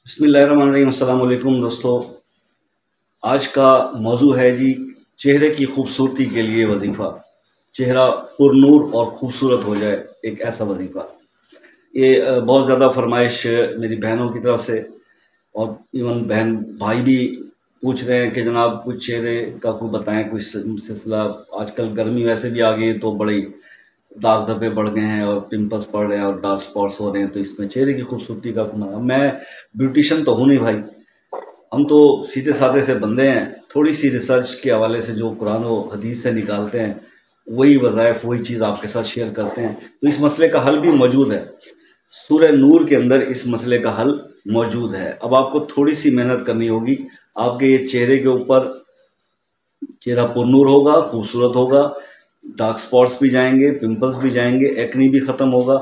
बिस्मिल्लाहिर्रहमानिर्रहीम। अस्सलाम वालेकुम दोस्तों। आज का मौजू है जी चेहरे की खूबसूरती के लिए वजीफ़ा। चेहरा पुरनूर और खूबसूरत हो जाए, एक ऐसा वजीफ़ा। ये बहुत ज़्यादा फरमाइश मेरी बहनों की तरफ से, और इवन बहन भाई भी पूछ रहे हैं कि जनाब कुछ चेहरे का कोई बताएं, कुछ सिलसिला। आजकल गर्मी वैसे भी आ गई है तो बड़ी दाग धब्बे बढ़ गए हैं और पिंपल्स पड़ रहे हैं और डार्क स्पॉट्स हो रहे हैं, तो इसमें चेहरे की खूबसूरती का मैं ब्यूटिशियन तो हूँ नहीं भाई। हम तो सीधे साधे से बंदे हैं। थोड़ी सी रिसर्च के हवाले से जो कुरान और हदीस से निकालते हैं वही वज़ाइफ, वही चीज़ आपके साथ शेयर करते हैं। तो इस मसले का हल भी मौजूद है, सूरह नूर के अंदर इस मसले का हल मौजूद है। अब आपको थोड़ी सी मेहनत करनी होगी। आपके ये चेहरे के ऊपर चेहरा पुरनूर होगा, खूबसूरत होगा, डार्क स्पॉट्स भी जाएंगे, पिंपल्स भी जाएंगे, एक्नी भी ख़त्म होगा,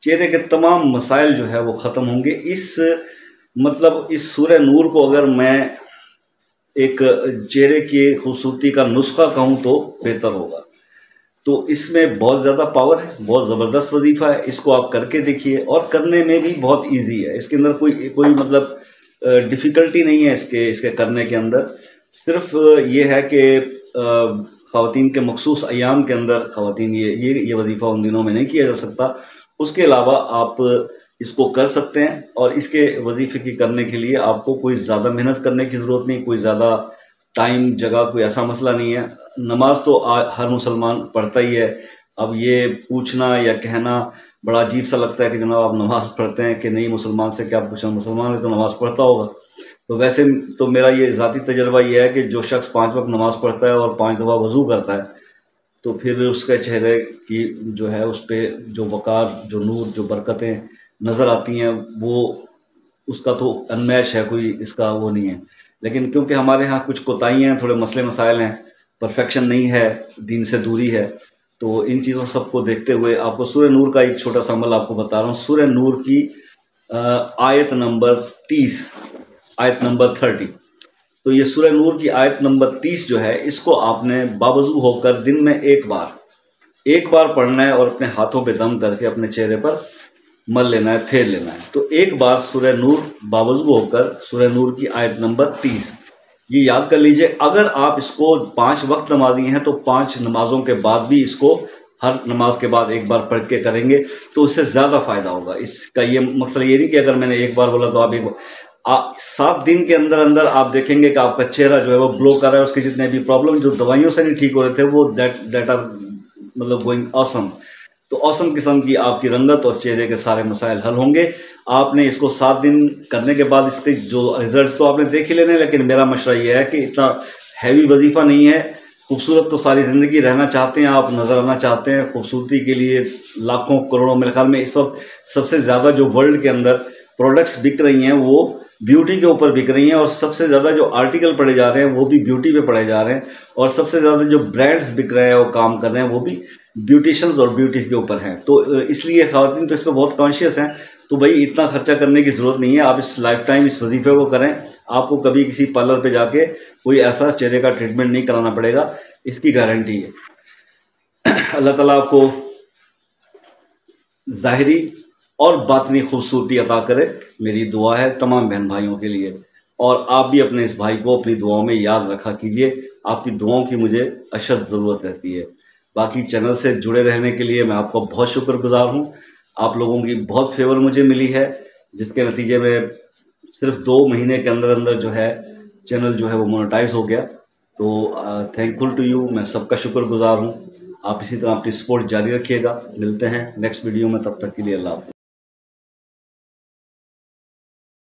चेहरे के तमाम मसाइल जो है वो ख़त्म होंगे। इस सूरह नूर को अगर मैं एक चेहरे की खूबसूरती का नुस्खा कहूँ तो बेहतर होगा। तो इसमें बहुत ज़्यादा पावर है, बहुत ज़बरदस्त वजीफ़ा है। इसको आप करके देखिए, और करने में भी बहुत इजी है। इसके अंदर कोई कोई डिफ़िकल्टी नहीं है इसके करने के अंदर। सिर्फ ये है कि ख़वातीन के मखसूस अयाम के अंदर ख़वातीन ये वजीफ़ा उन दिनों में नहीं किया जा सकता। उसके अलावा आप इसको कर सकते हैं, और इसके वजीफ़े की करने के लिए आपको कोई ज़्यादा मेहनत करने की ज़रूरत नहीं, कोई ज़्यादा टाइम जगह कोई ऐसा मसला नहीं है। नमाज तो हर मुसलमान पढ़ता ही है। अब ये पूछना या कहना बड़ा अजीब सा लगता है कि जनाब आप नमाज पढ़ते हैं कि नहीं, मुसलमान से क्या पूछना, मुसलमान है तो नमाज पढ़ता होगा। तो वैसे तो मेरा ये ज़ाती तजर्बा ये है कि जो शख्स 5 वक्त नमाज पढ़ता है और 5 दफ़ा वज़ू करता है, तो फिर उसके चेहरे की जो है उस पर जो वक़ार, जो नूर, जो बरकतें नज़र आती हैं, वो उसका तो अनमैच है, कोई इसका वो नहीं है। लेकिन क्योंकि हमारे यहाँ कुछ कोताहियाँ हैं, थोड़े मसले मसाइल हैं, परफेक्शन नहीं है, दीन से दूरी है, तो इन चीज़ों सबको देखते हुए आपको सूरह नूर का एक छोटा सा अमल आपको बता रहा हूँ। सूरह नूर की आयत नंबर 30, आयत नंबर 30। तो ये सूरह नूर की आयत नंबर 30 जो है, इसको आपने बावजू होकर दिन में एक बार पढ़ना है, और अपने हाथों पे दम करके अपने चेहरे पर मल लेना है, फेर लेना है। तो एक बार सूरह नूर बावजू होकर सूरह नूर की आयत नंबर 30 ये याद कर लीजिए। अगर आप इसको 5 वक्त नमाजी हैं तो 5 नमाजों के बाद भी इसको हर नमाज के बाद एक बार पढ़ के करेंगे तो उससे ज़्यादा फ़ायदा होगा। इसका ये मतलब ये नहीं कि अगर मैंने एक बार बोला तो आप 7 दिन के अंदर अंदर आप देखेंगे कि आपका चेहरा जो है वो ग्लो कर रहा है। उसके जितने भी प्रॉब्लम जो दवाइयों से नहीं ठीक हो रहे थे वो दैट आर गोइंग ऑसम। तो औसम किस्म की आपकी रंगत और चेहरे के सारे मसाइल हल होंगे। आपने इसको 7 दिन करने के बाद इसके जो रिजल्ट्स तो आपने देख ही लेने, लेकिन मेरा मशवरा ये है कि इतना हैवी वजीफ़ा नहीं है। खूबसूरत तो सारी ज़िंदगी रहना चाहते हैं आप, नज़र आना चाहते हैं। खूबसूरती के लिए लाखों करोड़ों, मेरे ख्याल में इस वक्त सबसे ज़्यादा जो वर्ल्ड के अंदर प्रोडक्ट्स बिक रही हैं वो ब्यूटी के ऊपर बिक रही हैं, और सबसे ज़्यादा जो आर्टिकल पढ़े जा रहे हैं वो भी ब्यूटी पे पढ़े जा रहे हैं, और सबसे ज़्यादा जो ब्रांड्स बिक रहे हैं और काम कर रहे हैं वो भी ब्यूटिशंस और ब्यूटी के ऊपर हैं। तो इसलिए ख़वातीन तो इस पर बहुत कॉन्शियस हैं। तो भाई इतना खर्चा करने की ज़रूरत नहीं है, आप इस लाइफ टाइम इस वजीफ़े को करें। आपको कभी किसी पार्लर पे जाके कोई ऐसा चेहरे का ट्रीटमेंट नहीं कराना पड़ेगा, इसकी गारंटी है। अल्लाह ताला आपको ज़ाहिरी और बातनी खूबसूरती अता करे, मेरी दुआ है तमाम बहन भाइयों के लिए। और आप भी अपने इस भाई को अपनी दुआओं में याद रखा कीजिए। आपकी दुआओं की मुझे अशद ज़रूरत रहती है। बाकी चैनल से जुड़े रहने के लिए मैं आपको बहुत शुक्रगुजार हूँ। आप लोगों की बहुत फेवर मुझे मिली है, जिसके नतीजे में सिर्फ 2 महीने के अंदर अंदर जो है चैनल जो है वो मोनेटाइज हो गया। तो थैंकफुल टू यू, मैं सबका शुक्रगुजार हूँ। आप इसी तरह अपनी सपोर्ट जारी रखिएगा। मिलते हैं नेक्स्ट वीडियो में, तब तक के लिए अल्लाह हाफ़िज़।